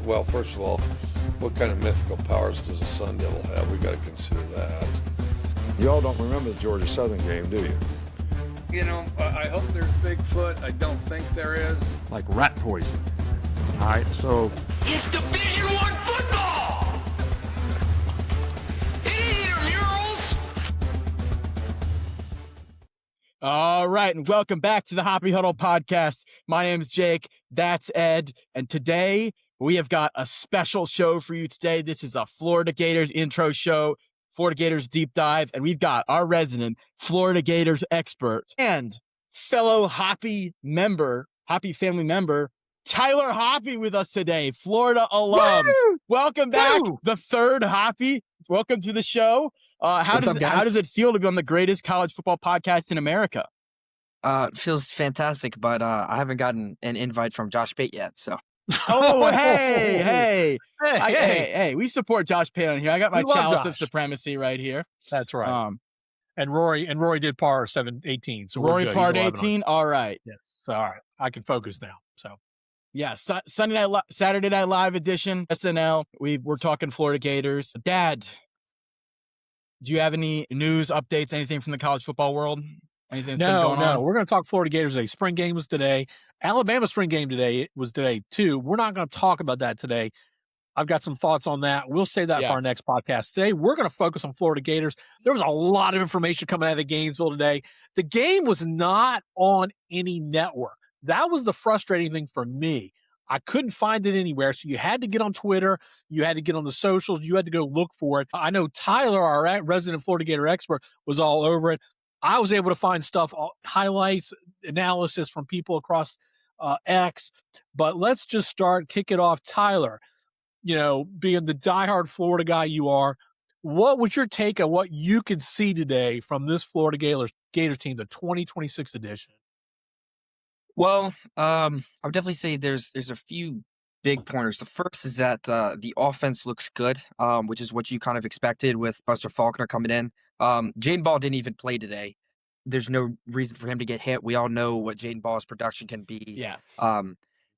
Well, first of all, what kind of mythical powers does a Sun Devil have? We got to consider that. You all don't remember the Georgia Southern game, do you? You know, I hope there's Bigfoot. I don't think there is. Like rat poison. All right, so It's Division I football! It ain't intramurals! All right, and welcome back to the Hoppe Huddle podcast. My name is Jake, that's Ed, and today we have got a special show for you today. This is a Florida Gators intro show, Florida Gators deep dive, and we've got our resident Florida Gators expert and fellow Hoppe family member, Tyler Hoppe with us today, Florida alum. Woo! Welcome back, Woo! the third Hoppe. Welcome to the show. How does it feel to be on the greatest college football podcast in America? It feels fantastic, but I haven't gotten an invite from Josh Pate yet, so. Oh, hey, we support Josh Pate on here. I got my chalice of supremacy right here. that's right. And Rory did par 7-18. So Rory we're good. part He's 11 18. All right. Yes. So, all right. I can focus now. So Yeah. Saturday Night Live edition, SNL. We're talking Florida Gators. Dad, do you have any news, updates, anything from the college football world? Anything that's been going on? We're going to talk Florida Gators today. Spring game was today. Alabama spring game today was today too. We're not going to talk about that today. I've got some thoughts on that. We'll save that for our next podcast. Today, we're going to focus on Florida Gators. There was a lot of information coming out of Gainesville today. The game was not on any network. That was the frustrating thing for me. I couldn't find it anywhere. So you had to get on Twitter. You had to get on the socials. You had to go look for it. I know Tyler, our resident Florida Gator expert, was all over it. I was able to find stuff, highlights, analysis from people across X. But let's just kick it off. Tyler, you know, being the diehard Florida guy you are, what was your take on what you could see today from this Florida Gators team, the 2026 edition? Well, I would definitely say there's a few big pointers. The first is that the offense looks good, which is what you kind of expected with Buster Faulkner coming in. Jaden Ball didn't even play today. There's no reason for him to get hit. We all know what Jaden Ball's production can be. Yeah.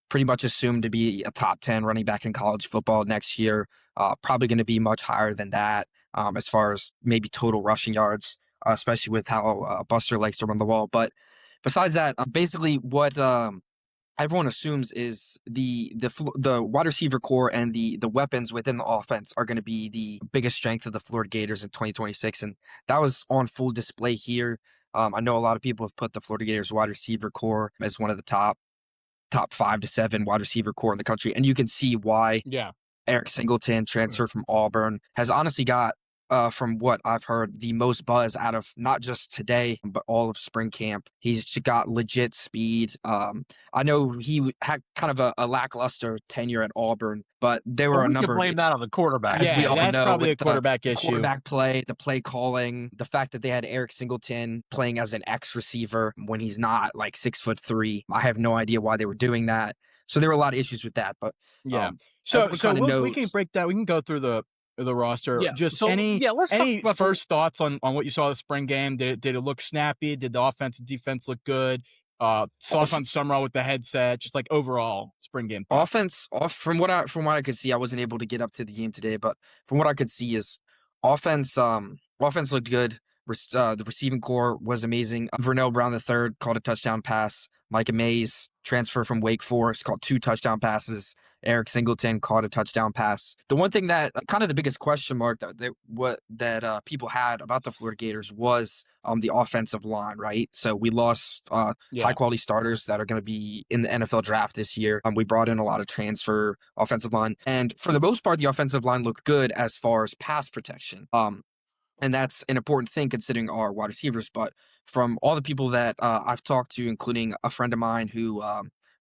Pretty much assumed to be a top 10 running back in college football next year. Probably going to be much higher than that as far as maybe total rushing yards, especially with how Buster likes to run the ball. But besides that, basically what everyone assumes is the wide receiver core and the weapons within the offense are going to be the biggest strength of the Florida Gators in 2026. And that was on full display here. I know a lot of people have put the Florida Gators wide receiver core as one of the top 5 to 7 wide receiver core in the country. And you can see why. Yeah. Eric Singleton, transfer from Auburn, has honestly got, from what I've heard, the most buzz out of not just today, but all of spring camp. He's got legit speed. I know he had kind of a lackluster tenure at Auburn, but there were a number of... blame that on the quarterback. Yeah, we all that's know, probably a quarterback issue. Quarterback play, the play calling, the fact that they had Eric Singleton playing as an X receiver when he's not like 6'3". I have no idea why they were doing that. So there were a lot of issues with that. But so we can break that. We can go through the roster. Yeah. Just So, any let's talk about first thoughts on what you saw the spring game? Did it look snappy? Did the offense and defense look good? Thoughts on Summerall with the headset? Just like overall spring game. Offense, from what I could see, I wasn't able to get up to the game today, but from what I could see is offense looked good. The receiving core was amazing. Vernell Brown III called a touchdown pass. Micah Mays, transfer from Wake Forest, called 2 touchdown passes. Eric Singleton caught a touchdown pass. The one thing that kind of the biggest question mark that people had about the Florida Gators was the offensive line, right? So we lost high quality starters that are going to be in the NFL draft this year. We brought in a lot of transfer offensive line, and for the most part, the offensive line looked good as far as pass protection. And that's an important thing considering our wide receivers. But from all the people that I've talked to, including a friend of mine who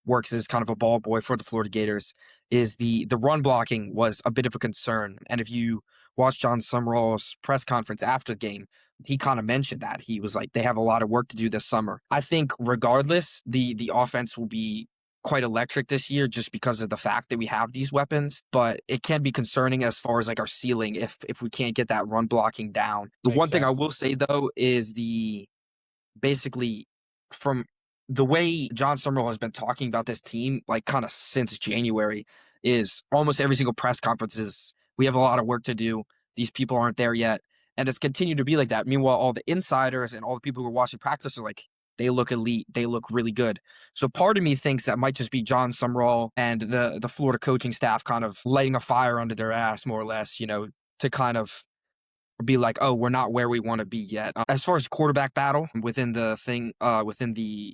works as kind of a ball boy for the Florida Gators, is the run blocking was a bit of a concern. And if you watch John Summerall's press conference after the game, he kind of mentioned that. He was like, they have a lot of work to do this summer. I think regardless, the offense will be quite electric this year just because of the fact that we have these weapons, but it can be concerning as far as like our ceiling if we can't get that run blocking down. The one thing I will say though is basically from the way John Summerall has been talking about this team, like kind of since January, is almost every single press conference is, we have a lot of work to do. These people aren't there yet. And it's continued to be like that. Meanwhile, all the insiders and all the people who are watching practice are like, they look elite. They look really good. So part of me thinks that might just be John Sumrall and the Florida coaching staff kind of lighting a fire under their ass, more or less, to kind of be like, oh, we're not where we want to be yet. As far as quarterback battle within the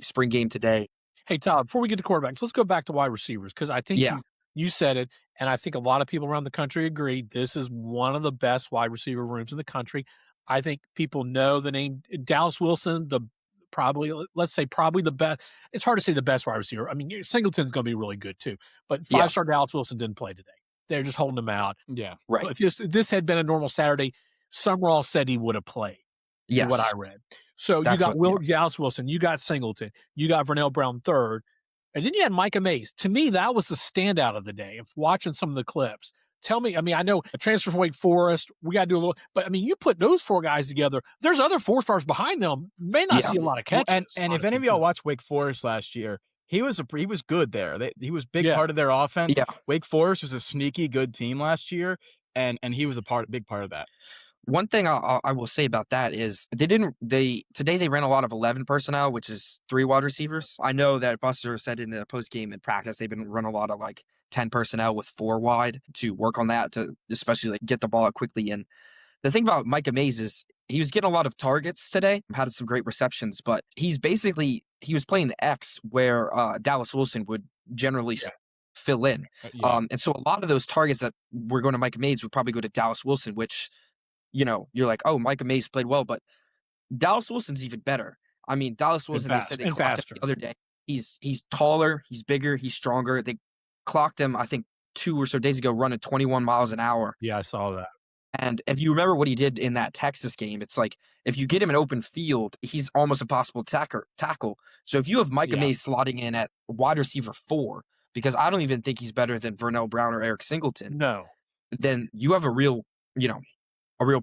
spring game today. Hey, Todd, before we get to quarterbacks, let's go back to wide receivers, because I think you said it, and I think a lot of people around the country agree. This is one of the best wide receiver rooms in the country. I think people know the name Dallas Wilson, probably the best. It's hard to say the best wide receiver. I mean, Singleton's going to be really good too, but five-star Dallas Wilson didn't play today. They're just holding him out. Yeah. Right. If this had been a normal Saturday, Sumrall said he would have played. Yes. What I read. So you got Dallas Wilson, you got Singleton, you got Vernell Brown third, and then you had Micah Mays. To me, that was the standout of the day. Of watching some of the clips, tell me. I mean, I know a transfer from Wake Forest. We got to do a little, but I mean, you put those four guys together. There's other 4-stars behind them. May not see a lot of catches. And if any of y'all watched Wake Forest last year, he was good there. He was big part of their offense. Yeah. Wake Forest was a sneaky good team last year, and he was big part of that. One thing I will say about that is today they ran a lot of 11 personnel, which is 3 wide receivers. I know that Buster said in the post game in practice they've been running a lot of like 10 personnel with 4 wide to work on that, to especially like get the ball out quickly. And the thing about Micah Mays is he was getting a lot of targets today, had some great receptions, but he was playing the X where Dallas Wilson would generally fill in. And so a lot of those targets that were going to Micah Mays would probably go to Dallas Wilson, which you're like, oh, Micah Mays played well, but Dallas Wilson's even better. I mean, Dallas Wilson, they said they clocked him the other day. He's taller, he's bigger, he's stronger. They clocked him, I think, 2 or so days ago, running 21 miles an hour. Yeah, I saw that. And if you remember what he did in that Texas game, it's like if you get him an open field, he's almost impossible to tackle. So if you have Micah Mays slotting in at wide receiver 4, because I don't even think he's better than Vernell Brown or Eric Singleton. No. Then you have a real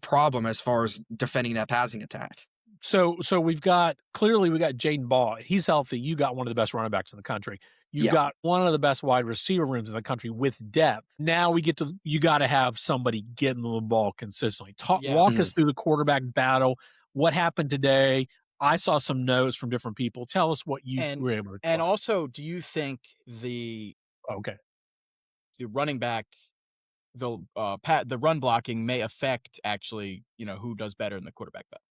problem as far as defending that passing attack. So we've got Jaden Ball. He's healthy. You got one of the best running backs in the country. You got one of the best wide receiver rooms in the country with depth. Now you got to have somebody getting the ball consistently. Walk us through the quarterback battle. What happened today? I saw some notes from different people. Tell us what you were able to. And also, do you think the running back, the run blocking may affect actually, who does better in the quarterback battle?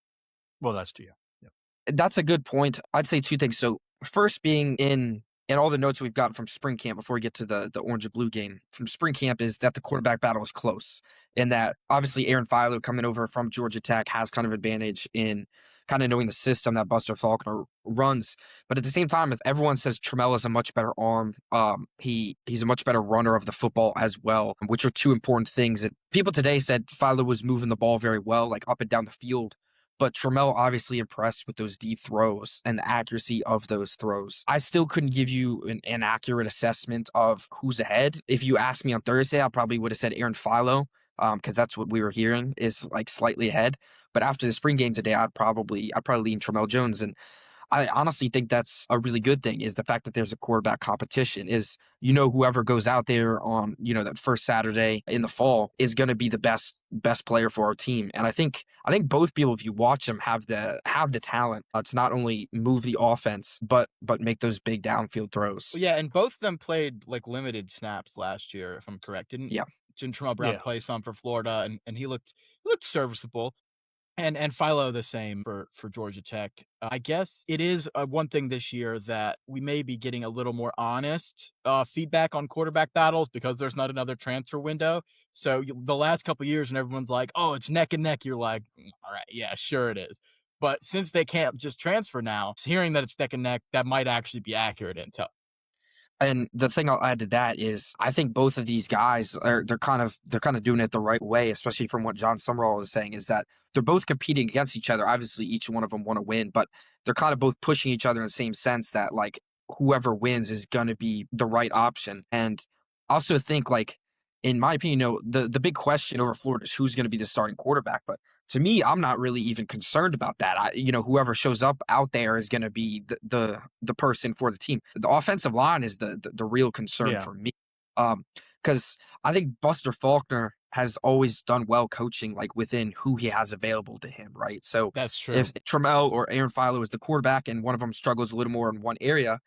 Well, that's to you. Yeah. That's a good point. I'd say 2 things. So first being in all the notes we've gotten from spring camp before we get to the orange and blue game from spring camp is that the quarterback battle is close, and that obviously Aaron Philo coming over from Georgia Tech has kind of advantage in kind of knowing the system that Buster Faulkner runs. But at the same time, if everyone says Trammell is a much better arm, he's a much better runner of the football as well, which are 2 important things. That people today said Philo was moving the ball very well, like up and down the field. But Trammell obviously impressed with those deep throws and the accuracy of those throws. I still couldn't give you an accurate assessment of who's ahead. If you asked me on Thursday, I probably would have said Aaron Philo, because that's what we were hearing is like slightly ahead. But after the spring game today, I'd probably lean Trammell Jones. And I honestly think that's a really good thing, is the fact that there's a quarterback competition. Is whoever goes out there on that first Saturday in the fall is going to be the best player for our team. And I think both people, if you watch them, have the talent to not only move the offense but make those big downfield throws. Yeah, and both of them played like limited snaps last year, if I'm correct. Didn't Trammell Brown play some for Florida, and he looked serviceable. And Philo the same for Georgia Tech. I guess it is one thing this year that we may be getting a little more honest feedback on quarterback battles because there's not another transfer window. So the last couple of years when everyone's like, oh, it's neck and neck, you're like, all right, yeah, sure it is. But since they can't just transfer now, hearing that it's neck and neck, that might actually be accurate intel. And the thing I'll add to that is I think both of these guys they're kind of doing it the right way, especially from what John Sumrall is saying, is that they're both competing against each other. Obviously, each one of them want to win, but they're kind of both pushing each other in the same sense that like whoever wins is going to be the right option. And I also think, like, in my opinion, the big question over Florida is who's going to be the starting quarterback. But to me, I'm not really even concerned about that. Whoever shows up out there is going to be the person for the team. The offensive line is the real concern for me. Because I think Buster Faulkner has always done well coaching, like within who he has available to him, right? So That's true. if Trammell or Aaron Philo is the quarterback and one of them struggles a little more in one area,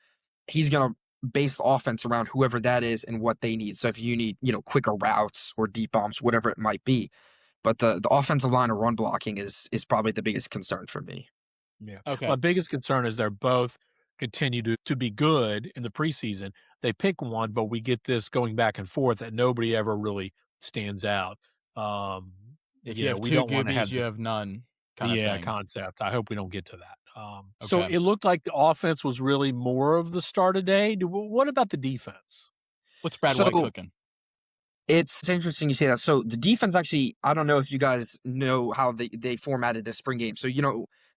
he's going to base the offense around whoever that is and what they need. So if you need, quicker routes or deep bombs, whatever it might be. But the offensive line or run blocking is probably the biggest concern for me. Yeah. Okay. My biggest concern is they're both continue to be good in the preseason. They pick one, but we get this going back and forth that nobody ever really stands out. If you have we two don't want to QBs, have you have none kind of thing. concept. I hope we don't get to that. So Okay. it looked like the offense was really more of the star today. What about the defense? What's Brad White cooking? It's interesting you say that. So the defense actually, I don't know if you guys know how they formatted this spring game. So,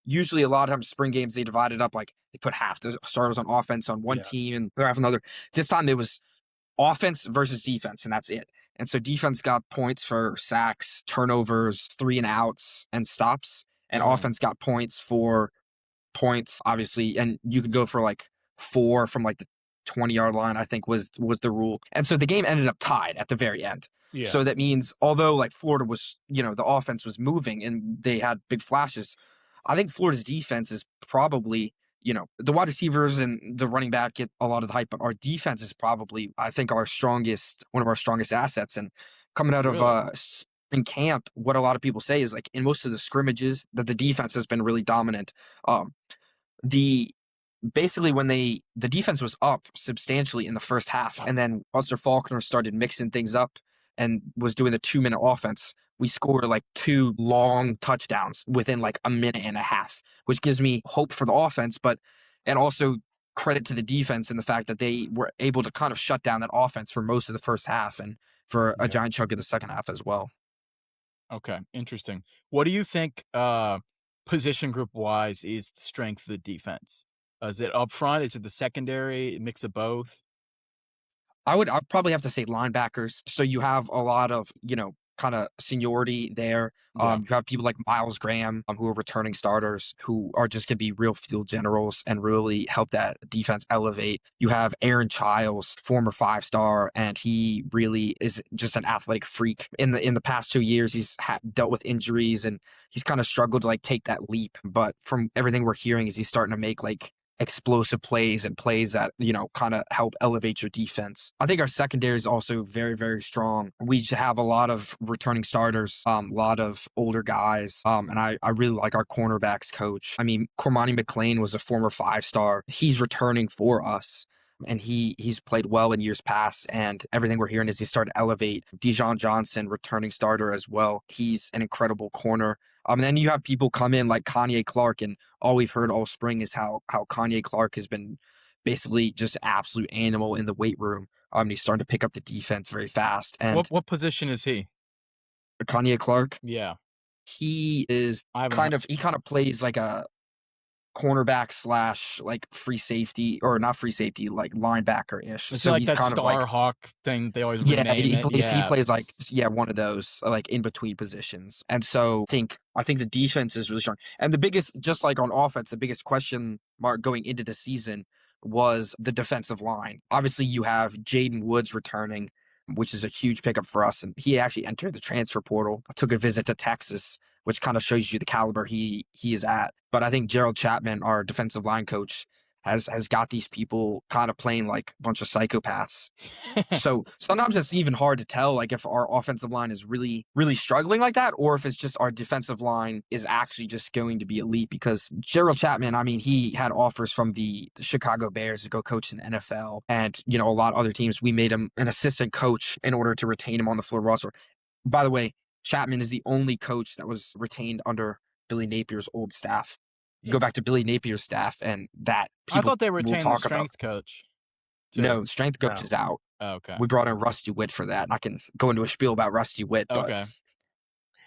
usually a lot of times spring games, they divide it up, like they put half the starters on offense on one team and they're half another. This time it was offense versus defense, and that's it. And so defense got points for sacks, turnovers, 3 and outs, and stops. And offense got points for points, obviously. And you could go for like 4 from like the 20-yard line, I think was the rule. And so the game ended up tied at the very end. Yeah. So that means although like Florida was, the offense was moving and they had big flashes, I think Florida's defense is probably, the wide receivers and the running back get a lot of the hype, but our defense is probably, I think, one of our strongest assets. And coming out of in camp, what a lot of people say is like in most of the scrimmages that the defense has been really dominant. Basically when the defense was up substantially in the first half, and then Buster Faulkner started mixing things up and was doing the 2-minute offense, we scored like 2 long touchdowns within like a minute and a half, which gives me hope for the offense, and also credit to the defense and the fact that they were able to kind of shut down that offense for most of the first half and for a giant chunk of the second half as well. Okay, interesting. What do you think position group wise is the strength of the defense? Is it up front? Is it the secondary? A mix of both? I'd probably have to say linebackers. So you have a lot of, kind of seniority there. You have people like Miles Graham, who are returning starters, who are just going to be real field generals and really help that defense elevate. You have Aaron Childs, former 5-star, and he really is just an athletic freak. In the past 2 years, he's dealt with injuries and he's kind of struggled to like take that leap. But from everything we're hearing, is he's starting to make like explosive plays and plays that, kind of help elevate your defense. I think our secondary is also very, very strong. We have a lot of returning starters, a lot of older guys, and I really like our cornerbacks coach. I mean, Cormani McLean was a former 5-star. He's returning for us. And he's played well in years past, and everything we're hearing is he started to elevate. Dijon Johnson, returning starter as well. He's an incredible corner. And then you have people come in like Kanye Clark, and all we've heard all spring is how Kanye Clark has been basically just an absolute animal in the weight room. He's starting to pick up the defense very fast. And what position is he? Kanye Clark? Yeah. He is he kind of plays like a cornerback / like free safety, or not free safety, like linebacker-ish. It's so like he's that kind of Star like Hawk thing they always he rename plays, it. he plays like one of those like in between positions. And so I think the defense is really strong. And the biggest, just like on offense, the biggest question mark going into the season was the defensive line. Obviously you have Jaden Woods returning, which is a huge pickup for us. And he actually entered the transfer portal. I took a visit to Texas, which kind of shows you the caliber he is at. But I think Gerald Chapman, our defensive line coach, has got these people kind of playing like a bunch of psychopaths. So sometimes it's even hard to tell like if our offensive line is really, really struggling like that, or if it's just our defensive line is actually just going to be elite. Because Gerald Chapman, I mean, he had offers from the Chicago Bears to go coach in the NFL, and a lot of other teams. We made him an assistant coach in order to retain him on the Florida roster. By the way, Chapman is the only coach that was retained under Billy Napier's old staff. Go back to Billy Napier's staff, and that people I thought they retained the strength coach. No, strength coach is out. Oh, okay. We brought in Rusty Witt for that, and I can go into a spiel about Rusty Witt. But okay.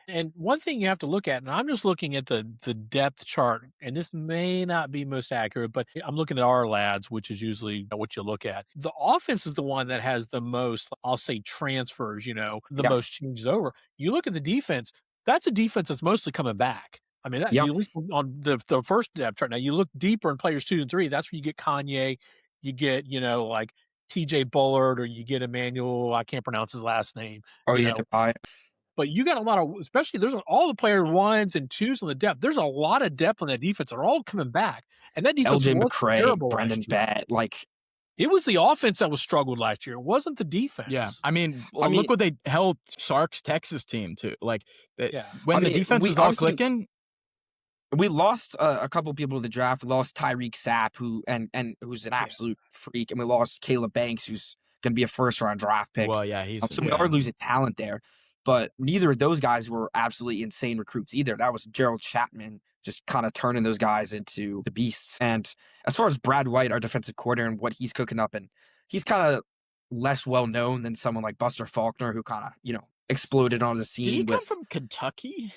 And one thing you have to look at, and I'm just looking at the depth chart, and this may not be most accurate, but I'm looking at our lads, which is usually what you look at. The offense is the one that has the most, I'll say, transfers, the most changes over. You look at the defense, that's a defense that's mostly coming back. I mean, at least on the first depth chart. Now, you look deeper in players 2 and 3, that's where you get Kanye, you get, like TJ Bullard or you get Emmanuel, I can't pronounce his last name. Oh, you yeah, know. Depay. But you got a lot of, especially there's all the player 1s and 2s on the depth. There's a lot of depth on that defense. They're all coming back. And that defense LJ was McCray, terrible Brendan last year. Batt, like It was the offense that was struggled last year. It wasn't the defense. Yeah, I mean, look what they held Sark's Texas team to. Like, when the defense was all clicking. We lost a couple people to the draft. We lost Tyreek Sapp, who's an absolute freak, and we lost Caleb Banks, who's going to be a first-round draft pick. Well, yeah, he's so we are losing talent there. But neither of those guys were absolutely insane recruits either. That was Gerald Chapman just kind of turning those guys into the beasts. And as far as Brad White, our defensive coordinator, and what he's cooking up, and he's kind of less well-known than someone like Buster Faulkner, who kind of, exploded on the scene. Did he come from Kentucky?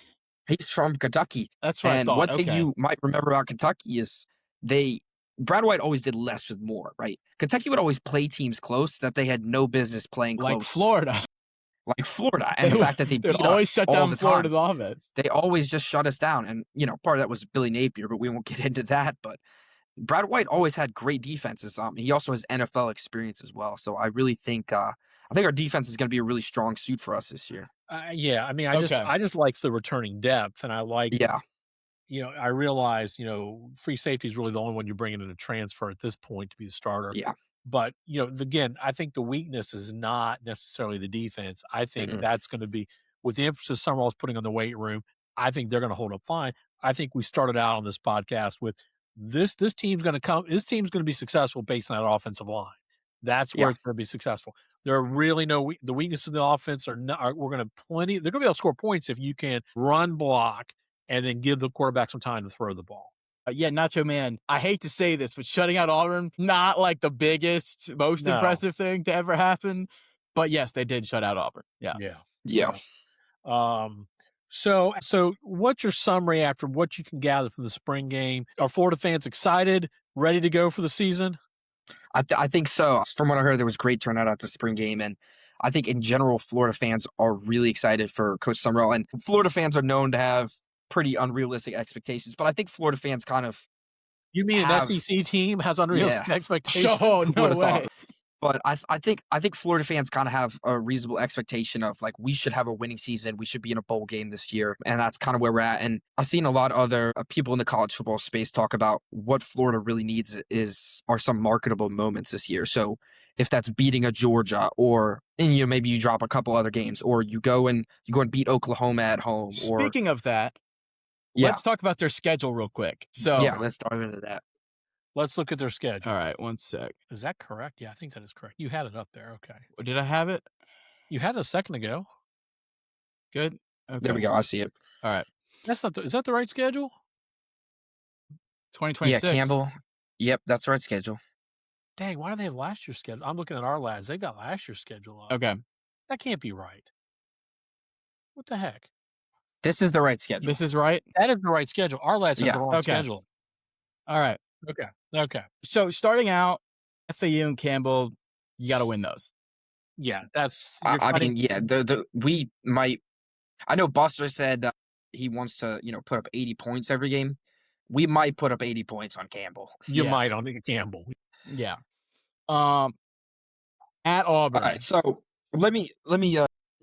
He's from Kentucky. That's what I thought. One thing you might remember about Kentucky is Brad White always did less with more, right? Kentucky would always play teams close that they had no business playing close. Like Florida. And the fact that they beat us always shut down the Florida's time. offense. They always just shut us down. And, part of that was Billy Napier, but we won't get into that. But Brad White always had great defenses. He also has NFL experience as well. So I really think our defense is going to be a really strong suit for us this year. Yeah, I mean, I just like the returning depth, and I like, I realize, free safety is really the only one you're bringing in a transfer at this point to be the starter. Yeah. But, again, I think the weakness is not necessarily the defense. I think that's going to be, with the emphasis Summerall's putting on the weight room, I think they're going to hold up fine. I think we started out on this podcast with this team's going to be successful based on that offensive line. That's where it's going to be successful. There are really the weaknesses in the offense they're going to be able to score points if you can run block and then give the quarterback some time to throw the ball. Nacho Man, I hate to say this, but shutting out Auburn, not like the biggest, most impressive thing to ever happen. But yes, they did shut out Auburn. Yeah. So what's your summary after what you can gather from the spring game? Are Florida fans excited, ready to go for the season? I think so. From what I heard, there was great turnout at the spring game. And I think in general, Florida fans are really excited for Coach Summerall. And Florida fans are known to have pretty unrealistic expectations. But I think Florida fans kind of... You mean an SEC team has unrealistic expectations? Oh, no way. But I think Florida fans kind of have a reasonable expectation of, like, we should have a winning season. We should be in a bowl game this year. And that's kind of where we're at. And I've seen a lot of other people in the college football space talk about what Florida really needs are some marketable moments this year. So if that's beating a Georgia and maybe you drop a couple other games, or you go and beat Oklahoma at home. Speaking of that, let's talk about their schedule real quick. So let's dive into that. Let's look at their schedule. All right, one sec. Is that correct? Yeah, I think that is correct. You had it up there. Okay. Did I have it? You had it a second ago. Good. Okay. There we go. I see it. All right. Is that the right schedule? 2026. Yeah, Campbell. Yep, that's the right schedule. Dang, why do they have last year's schedule? I'm looking at our lads. They've got last year's schedule up. Okay. That can't be right. What the heck? This is the right schedule. This is right? That is the right schedule. Our lads has the wrong schedule. All right. Okay. So starting out, FAU and Campbell, you got to win those. Yeah, that's. We might. I know Buster said he wants to, put up 80 points every game. We might put up 80 points on Campbell. You might on Campbell. Yeah. At Auburn. All right, so let me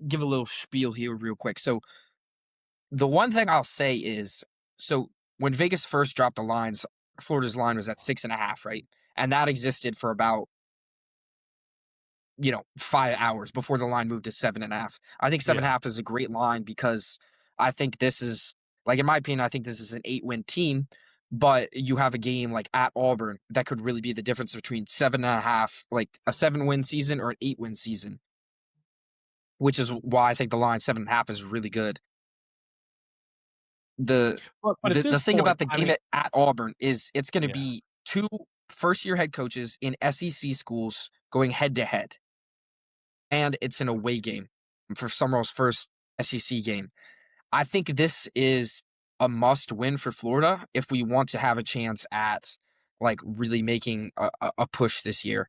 give a little spiel here real quick. So the one thing I'll say is, so when Vegas first dropped the lines, Florida's line was at 6.5, right? And that existed for about 5 hours before the line moved to 7.5. I think 7.5 is a great line because I think this is, like, in my opinion, I think this is an 8-win team, but you have a game like at Auburn that could really be the difference between 7.5, like a 7-win season or an 8-win season, which is why I think the line 7.5 is really good. The thing about the game at Auburn is it's going to be 2 first-year head coaches in SEC schools going head-to-head. And it's an away game for Summerall's first SEC game. I think this is a must-win for Florida if we want to have a chance at, like, really making a push this year.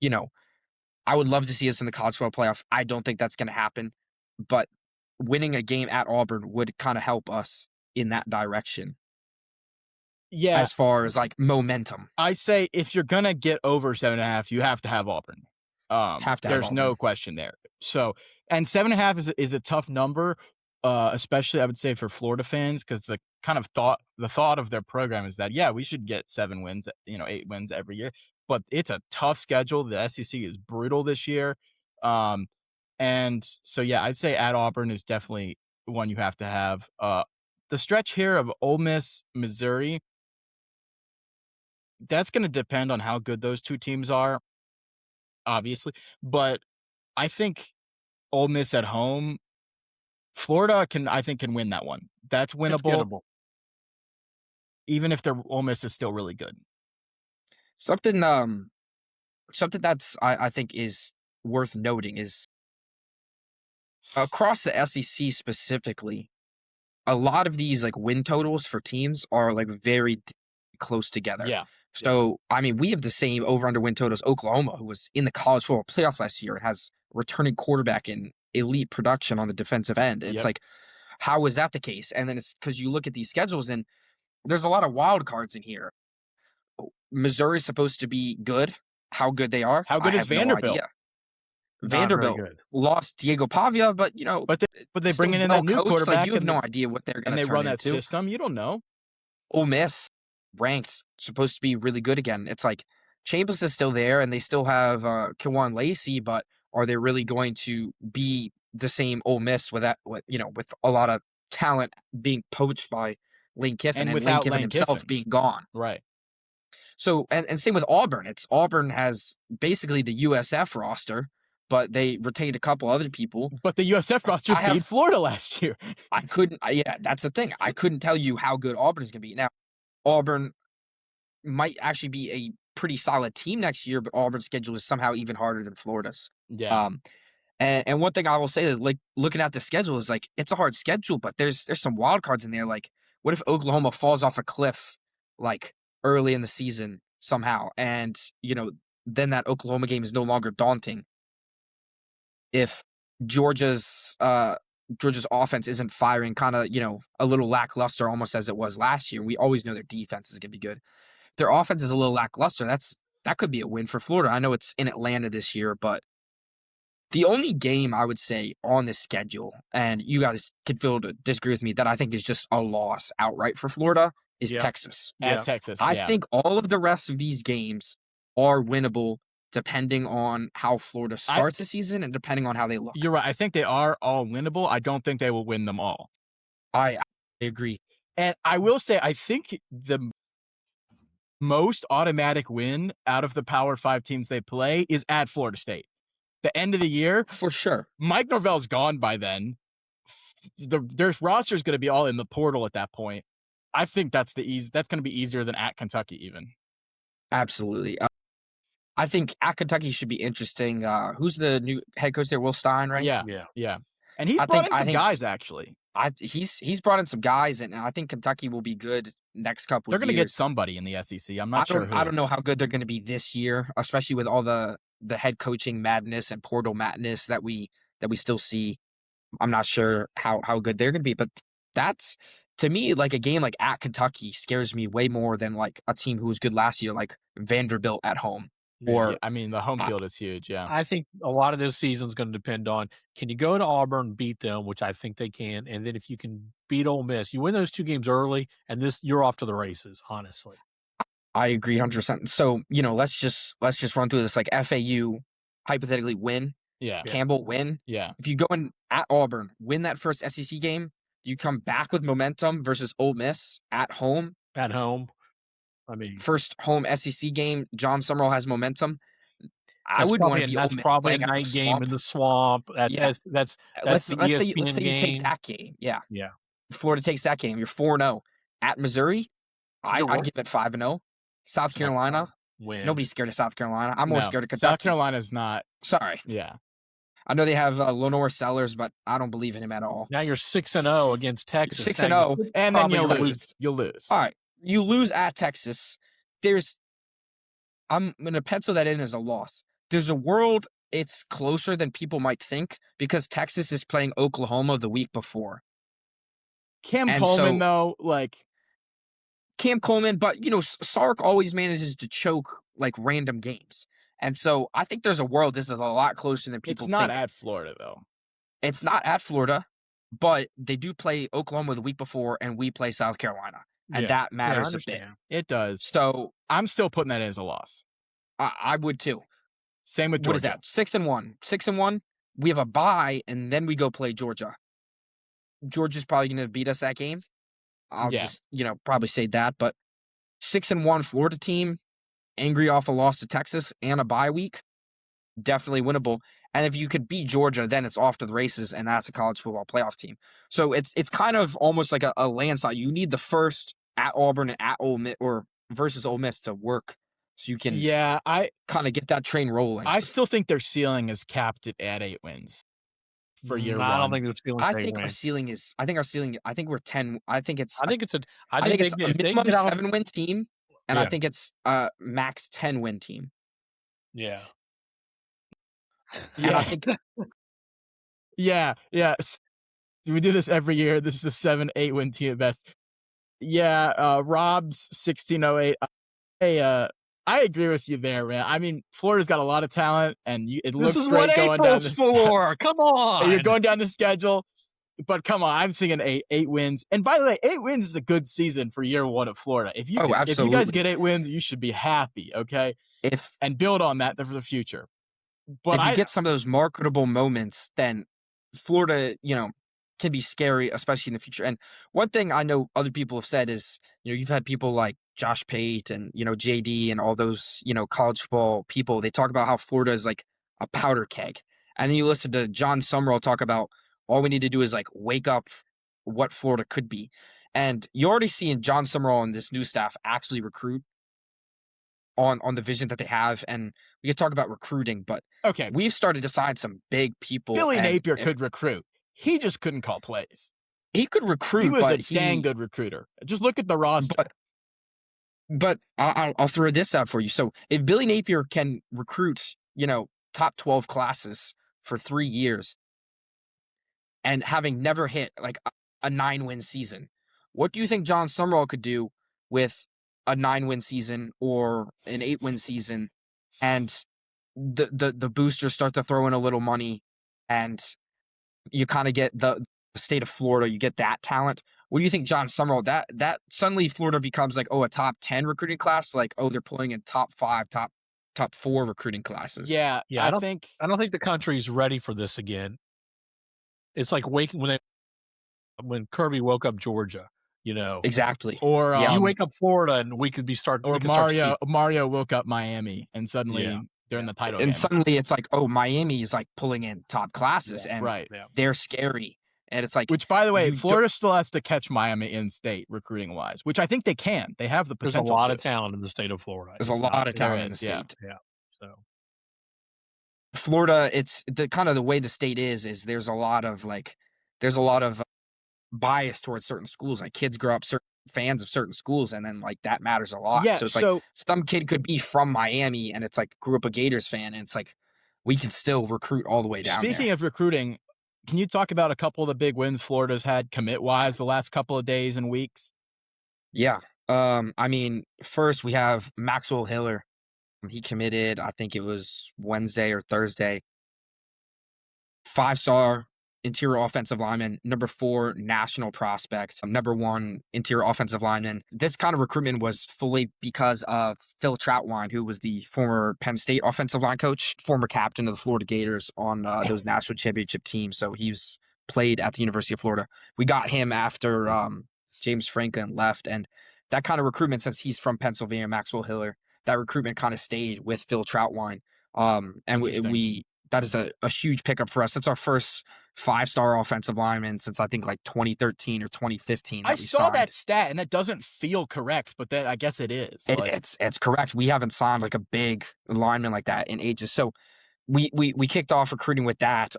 I would love to see us in the college football playoff. I don't think that's going to happen. But winning a game at Auburn would kind of help us in that direction. Yeah. as far as like momentum. I say if you're gonna get over 7.5, you have to have Auburn. There's no question there. So, and 7.5 is a tough number, especially I would say for Florida fans, because the thought of their program is that we should get 7 wins, 8 wins every year. But it's a tough schedule. The SEC is brutal this year, and so I'd say at Auburn is definitely one you have to have. The stretch here of Ole Miss, Missouri, that's going to depend on how good those two teams are, obviously. But I think Ole Miss at home, Florida can win that one. That's winnable. It's gettable. Even if their Ole Miss is still really good. Something that's I think is worth noting is across the SEC specifically, a lot of these like win totals for teams are like very close together. Yeah. So, I mean, we have the same over-under win totals. Oklahoma, who was in the college football playoff last year and has returning quarterback in elite production on the defensive end. It's like, how is that the case? And then it's because you look at these schedules and there's a lot of wild cards in here. Missouri's supposed to be good. How good they are? How good is Vanderbilt? Vanderbilt lost Diego Pavia, but but they bring in that new quarterback. Like, you have no idea what they're going to turn into. And they run that system. You don't know. Ole Miss ranked supposed to be really good again. It's like Chambers is still there, and they still have Kwan Lacey, but are they really going to be the same Ole Miss with a lot of talent being poached by Lane Kiffin and Lane Kiffin himself being gone? Right. So, and same with Auburn. Auburn has basically the USF roster, but they retained a couple other people. But the USF roster beat Florida last year. That's the thing. I couldn't tell you how good Auburn is going to be. Now, Auburn might actually be a pretty solid team next year, but Auburn's schedule is somehow even harder than Florida's. Yeah. And one thing I will say is, like, looking at the schedule is like, it's a hard schedule, but there's some wild cards in there. Like, what if Oklahoma falls off a cliff, like, early in the season somehow, and then that Oklahoma game is no longer daunting? If Georgia's offense isn't firing, kind of a little lackluster, almost as it was last year. We always know their defense is gonna be good. If their offense is a little lackluster, that could be a win for Florida. I know it's in Atlanta this year, but the only game I would say on this schedule, and you guys could feel to disagree with me, that I think is just a loss outright for Florida is Texas. At Texas. I think all of the rest of these games are winnable depending on how Florida starts the season and depending on how they look. You're right. I think they are all winnable. I don't think they will win them all. I agree. And I will say, I think the most automatic win out of the Power 5 teams they play is at Florida State. The end of the year, for sure. Mike Norvell's gone by then. Their roster is going to be all in the portal at that point. I think that's going to be easier than at Kentucky even. Absolutely. I think at Kentucky should be interesting. Who's the new head coach there? Will Stein, right? Yeah. And he's brought in some guys, actually. He's brought in some guys, and I think Kentucky will be good next couple They're of years. They're going to get somebody in the SEC. I'm not sure who. I don't know how good they're going to be this year, especially with all the head coaching madness and portal madness that we still see. I'm not sure how good they're going to be, but that's, to me, like a game like at Kentucky scares me way more than like a team who was good last year, like Vanderbilt at home. Or I mean, the home field is huge. Yeah, I think a lot of this season is going to depend on, can you go to Auburn, beat them, which I think they can, and then if you can beat Ole Miss, you win those 2 games early, and you're off to the races. Honestly, I agree 100%. So let's just run through this. Like FAU hypothetically win. Yeah. Campbell win. Yeah. If you go in at Auburn, win that first SEC game, you come back with momentum versus Ole Miss at home. At home. I mean, first home SEC game, John Summerall has momentum. I would want to be. That's probably a night game in the swamp. That's the ESPN let's say game. You take that game. Yeah. Yeah. Florida takes that game. You're 4-0 at Missouri. I'd give it 5-0. South Carolina. Win. Nobody's scared of South Carolina. I'm more scared of Kentucky. South Carolina's not. Sorry. Yeah. I know they have Lenore Sellers, but I don't believe in him at all. Now you're 6-0 against Texas. 6-0, and then you'll lose. You'll lose. All right. You lose at Texas. I'm going to pencil that in as a loss. There's a world it's closer than people might think because Texas is playing Oklahoma the week before. Cam Coleman, though, like, Cam Coleman, but Sark always manages to choke like random games. And so I think there's a world this is a lot closer than people It's not think. at Florida, though. It's not at Florida, but they do play Oklahoma the week before, and we play South Carolina. And that matters a bit. It does. So I'm still putting that as a loss. I would too. Same with Georgia. What is that? 6-1. 6-1. We have a bye, and then we go play Georgia. Georgia's probably going to beat us that game. I'll just, probably say that. But 6-1 Florida team, angry off a loss to Texas and a bye week, definitely winnable. And if you could beat Georgia, then it's off to the races, and that's a college football playoff team. So it's kind of almost like a landslide. You need the first at Auburn and at Ole Miss or versus Ole Miss to work, so you can I kind of get that train rolling. I still think their ceiling is capped at 8 wins for year one. I don't think their ceiling. I think our ceiling is. I think our ceiling. I think we're 10. I think it's. I think it's a minimum 7-win team, and I think it's max 10-win team. Yeah. And I think. Yeah. We do this every year. This is a 7-8 win team at best. Yeah. Rob's 1608. I agree with you there, man. I mean, Florida's got a lot of talent, and it looks great going down the for. Come on, you're going down the schedule, but come on, I'm seeing 8 wins. And by the way, 8 wins is a good season for year one of Florida. If you guys get 8 wins, you should be happy, okay? And build on that for the future. But if you get some of those marketable moments, then Florida, can be scary, especially in the future. And one thing I know other people have said is, you've had people like Josh Pate and, JD and all those, college football people. They talk about how Florida is like a powder keg. And then you listen to John Summerall talk about all we need to do is like wake up what Florida could be. And you're already seeing John Summerall and this new staff actually recruit on the vision that they have. And we could talk about recruiting, but we've started to sign some big people. Billy Napier could recruit. He just couldn't call plays. He could recruit. He was a dang good recruiter. Just look at the roster. But I'll throw this out for you. So if Billy Napier can recruit, top 12 classes for 3 years and having never hit like a 9-win season, what do you think John Summerall could do with a 9-win season or an 8-win season? And the boosters start to throw in a little money, and you kind of get the state of Florida, you get that talent. What do you think, John Summerall? That suddenly Florida becomes like, a top 10 recruiting class, like, they're pulling in top 5, top 4 recruiting classes. Yeah. I don't think the country's ready for this again. It's like when Kirby woke up Georgia, Exactly. Or you wake up Florida and we could start. Or Mario woke up Miami and suddenly they're in the title game. And suddenly it's like, Miami is like pulling in top classes and they're scary. And it's like, which, by the way, Florida still has to catch Miami in state recruiting wise, which I think they can. They have the potential. There's a lot of talent in the state of Florida. There's a lot of talent in the state. Yeah. So Florida, it's the kind of the way the state is there's a lot of bias towards certain schools. Like kids grow up fans of certain schools, and then like that matters a lot. Yeah, so it's like some kid could be from Miami and it's like grew up a Gators fan, and it's like we can still recruit all the way down. Speaking of recruiting, can you talk about a couple of the big wins Florida's had commit-wise the last couple of days and weeks? Yeah. I mean, first we have Maxwell Hiller. He committed, I think it was Wednesday or Thursday. 5-star interior offensive lineman, number 4 national prospect, number 1 interior offensive lineman. This kind of recruitment was fully because of Phil Troutwine, who was the former Penn State offensive line coach, former captain of the Florida Gators on those national championship teams. So he's played at the University of Florida. We got him after James Franklin left, and that kind of recruitment, since he's from Pennsylvania, Maxwell Hiller, that recruitment kind of stayed with Phil Troutwine. And we that is a huge pickup for us. It's our first 5-star offensive lineman since I think like 2013 or 2015. I saw that stat, and that doesn't feel correct, but then I guess it is. It's correct. We haven't signed like a big lineman like that in ages. So we kicked off recruiting with that,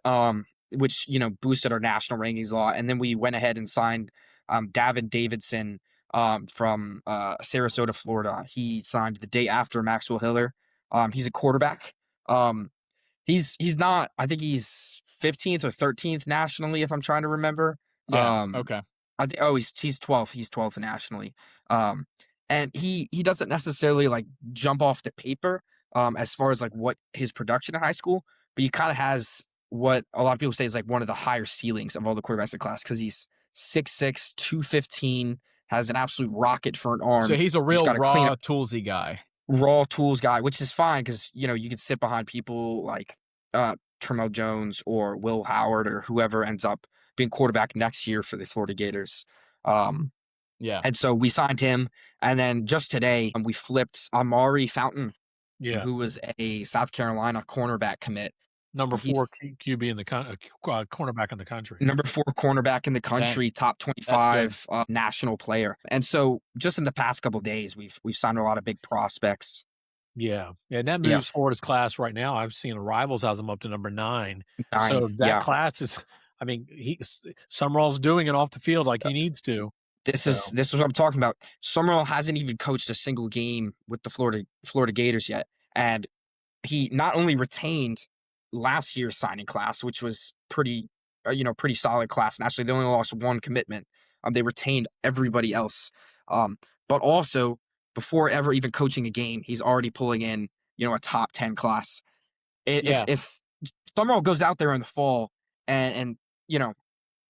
which boosted our national rankings a lot. And then we went ahead and signed Davin Davidson from Sarasota, Florida. He signed the day after Maxwell Hiller. He's a quarterback. He's not, I think he's 15th or 13th nationally, if I'm trying to remember. Yeah. Okay. I think he's 12th. He's 12th nationally. And he doesn't necessarily like jump off the paper as far as like what his production in high school, but he kind of has what a lot of people say is like one of the higher ceilings of all the quarterbacks in class because he's 6'6", 215, has an absolute rocket for an arm. So he's a Just real gotta raw, toolsy guy. raw tools guy, which is fine because you can sit behind people like Tramel Jones or Will Howard or whoever ends up being quarterback next year for the Florida Gators. Yeah. And so we signed him, and then just today we flipped Amari Fountain, who was a South Carolina cornerback commit. Number 4 QB in the cornerback in the country. Number 4 cornerback in the country, top 25 national player. And so just in the past couple of days, we've signed a lot of big prospects. Yeah. And that moves Florida's class right now. I've seen Rivals has him up to number 9. So that class is, I mean, Summerall's doing it off the field like he needs to. This is what I'm talking about. Summerall hasn't even coached a single game with the Florida Gators yet. And he not only retained last year's signing class, which was pretty solid class. And actually, they only lost one commitment. They retained everybody else. But also, before ever even coaching a game, he's already pulling in, a top 10 class. If Summerall goes out there in the fall and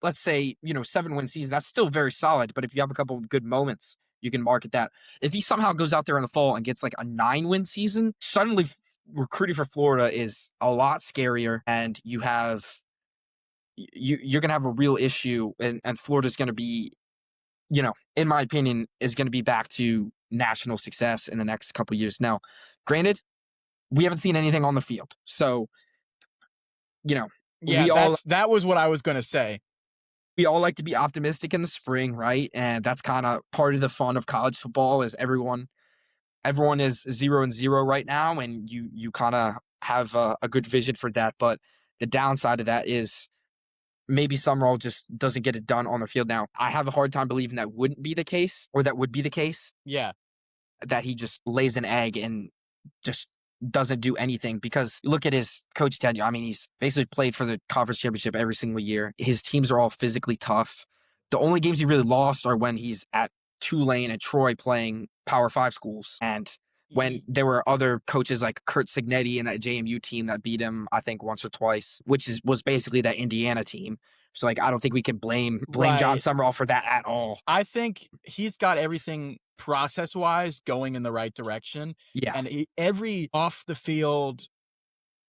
let's say, 7-win season, that's still very solid. But if you have a couple of good moments, you can market that. If he somehow goes out there in the fall and gets like a 9-win season, suddenly recruiting for Florida is a lot scarier, and you're going to have a real issue, and Florida's going to be, in my opinion, is going to be back to national success in the next couple of years. Now, granted, we haven't seen anything on the field. So, that was what I was going to say. We all like to be optimistic in the spring, right? And that's kind of part of the fun of college football is everyone is 0-0 right now, and you kind of have a good vision for that. But the downside of that is maybe Summerall just doesn't get it done on the field. Now, I have a hard time believing that wouldn't be the case, or that would be the case. Yeah. That he just lays an egg and just doesn't do anything, because look at his coach tenure. I mean, he's basically played for the conference championship every single year. His teams are all physically tough. The only games he really lost are when he's at Tulane and Troy playing Power 5 schools. And when there were other coaches like Kurt Signetti and that JMU team that beat him, I think once or twice, which was basically that Indiana team. So I don't think we can blame John Summerall for that at all. I think he's got everything process-wise going in the right direction. Yeah. And every off the field,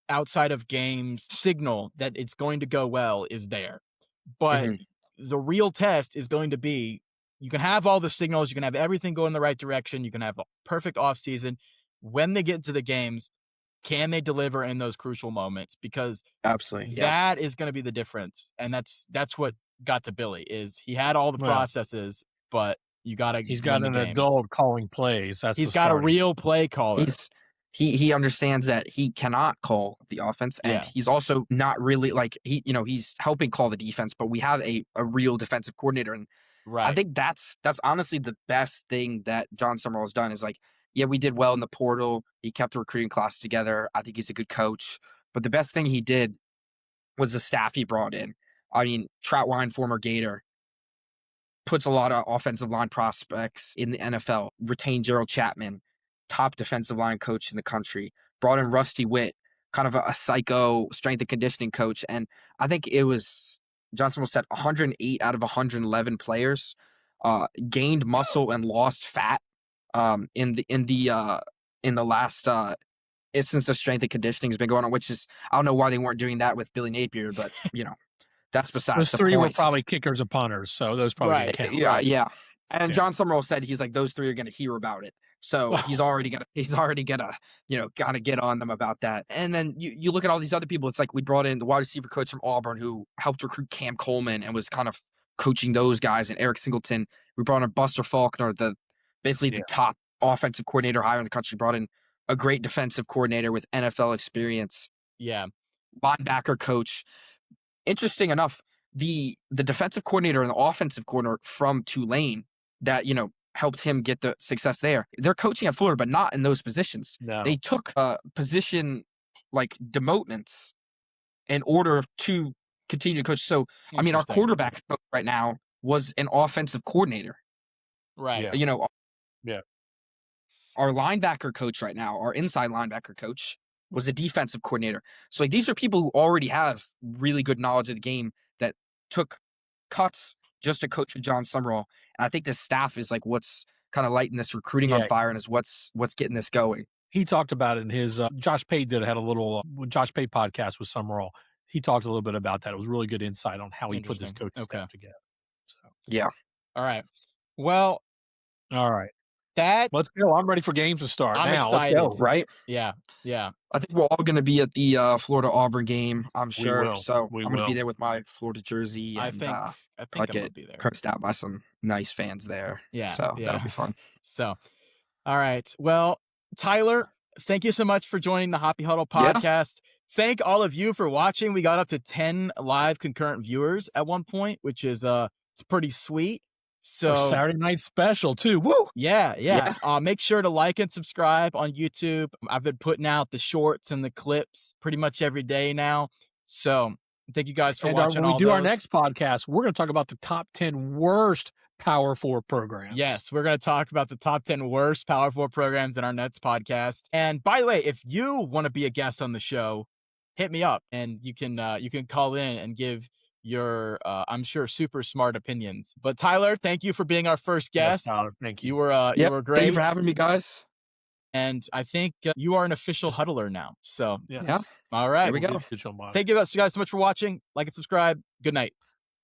outside of games signal that it's going to go well is there. But the real test is going to be, you can have all the signals, you can have everything go in the right direction, you can have a perfect offseason. When they get to the games, can they deliver in those crucial moments? Because absolutely that is going to be the difference. And that's what got to Billy, is he had all the processes, but he's got an adult calling plays. He's got a real play caller. He understands that he cannot call the offense, and he's also not really he's helping call the defense, but we have a real defensive coordinator. And I think that's honestly the best thing that John Summerall has done is we did well in the portal. He kept the recruiting class together. I think he's a good coach, but the best thing he did was the staff he brought in. I mean, Troutwine, former Gator, puts a lot of offensive line prospects in the NFL, retained Gerald Chapman, top defensive line coach in the country, brought in Rusty Witt, kind of a psycho strength and conditioning coach. And I think it was, John Summerall said 108 out of 111 players gained muscle and lost fat in the last since the strength and conditioning has been going on, which is, I don't know why they weren't doing that with Billy Napier, but that's besides the point. Those 3 were probably kickers and punters, so those probably didn't count. Yeah. And John Summerall said he's like, those 3 are going to hear about it. So he's already gonna kind of get on them about that. And then you look at all these other people. It's like we brought in the wide receiver coach from Auburn who helped recruit Cam Coleman and was kind of coaching those guys, and Eric Singleton. We brought in Buster Faulkner, the top offensive coordinator hire in the country. Brought in a great defensive coordinator with NFL experience. Yeah, linebacker coach. Interesting enough, the defensive coordinator and the offensive coordinator from Tulane that helped him get the success there. They're coaching at Florida, but not in those positions. No. They took position demotements in order to continue to coach. So, I mean, our quarterback coach right now was an offensive coordinator. Right. Yeah. You know, Yeah. our linebacker coach right now, our inside linebacker coach, was a defensive coordinator. So like these are people who already have really good knowledge of the game that took cuts just to coach with John Summerall. And I think this staff is like what's kind of lighting this recruiting on fire and is what's getting this going. He talked about it in his Josh Pate had a little Josh Pate podcast with Summerall. He talked a little bit about that. It was really good insight on how he put this coaching staff together. So yeah. All right. Well. All right. Let's go. I'm ready for games to start. I'm now. excited. Let's go. Right? Yeah. Yeah. I think we're all going to be at the Florida Auburn game, I'm sure. We will. So I'm going to be there with my Florida jersey. And, I think I'm going to be there. Cursed out by some nice fans there. Yeah. So that'll be fun. So, all right. Well, Tyler, thank you so much for joining the Hoppe Huddle podcast. Yeah. Thank all of you for watching. We got up to 10 live concurrent viewers at one point, which is it's pretty sweet. So our Saturday night special too. Woo! Yeah. Make sure to like and subscribe on YouTube. I've been putting out the shorts and the clips pretty much every day now. So thank you guys for watching. When we do our next podcast, we're going to talk about the top 10 worst Power 4 programs. Yes, we're going to talk about the top 10 worst Power 4 programs in our next podcast. And by the way, if you want to be a guest on the show, hit me up and you can call in and give your I'm sure super smart opinions. But Tyler, thank you for being our first guest. Yes, Tyler, thank you. You were great. Thank you for having me, guys. And I think you are an official huddler now. So yeah. All right. There we go. Thank you guys so much for watching. Like and subscribe. Good night.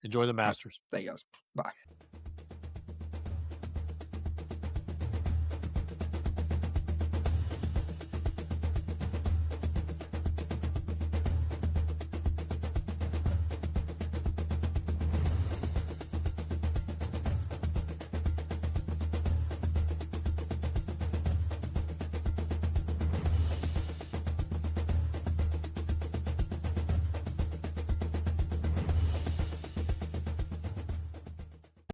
Enjoy the Masters. Thank you guys. Bye.